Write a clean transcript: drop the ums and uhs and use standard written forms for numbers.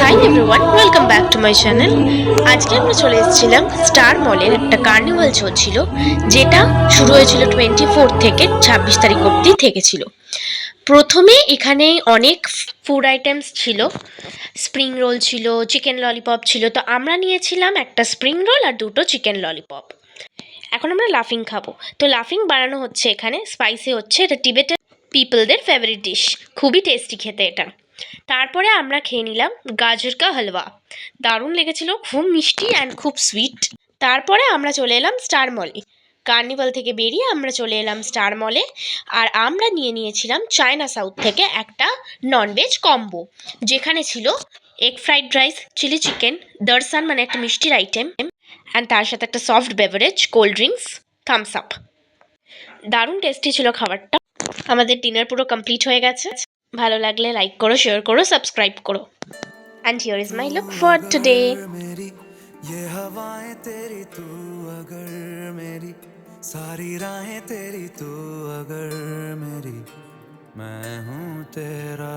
Hi everyone, welcome back to my channel. আজকে আমরা চলে এসেছিলাম স্টার মলের একটা কার্নিভাল চলছিল, যেটা শুরু হয়েছিল 24 থেকে 26 তারিখ অবধি থেকেছিল। প্রথমে এখানে অনেক ফুড আইটেমস ছিল, স্প্রিং রোল ছিল, চিকেন ললিপপ ছিল। তো আমরা নিয়েছিলাম একটা স্প্রিং রোল আর দুটো চিকেন ললিপপ। এখন আমরা লাফিং খাবো। তো লাফিং বানানো হচ্ছে এখানে, স্পাইসি হচ্ছে, এটা টিবেটান পিপলদের ফেভারিট ডিশ। খুবই টেস্টি খেতে এটা। তারপরে আমরা খেয়ে নিলাম গাজর কা হালুয়া। দারুণ লেগেছিল, খুব মিষ্টি অ্যান্ড খুব সুইট। তারপরে আমরা চলে এলাম স্টার মলে। কার্নিভাল থেকে বেরিয়ে আমরা চলে এলাম স্টার মলে। আর আমরা নিয়েছিলাম চায়না সাউথ থেকে একটা ননভেজ কম্বো, যেখানে ছিল egg fried rice, chilli chicken, দরসান মানে একটা মিষ্টির আইটেম, অ্যান্ড তার সাথে একটা soft beverage, cold drinks, Thums Up. দারুণ টেস্টি ছিল খাবারটা। আমাদের ডিনার পুরো কমপ্লিট হয়ে গেছে। ভালো লাগলে লাইক করো, শেয়ার করো, সাবস্ক্রাইব করো। And here is my look for today. मेरी ये हवाएं तेरी तू अगर मेरी सारी राहें तेरी तू अगर मेरी मैं हूँ तेरा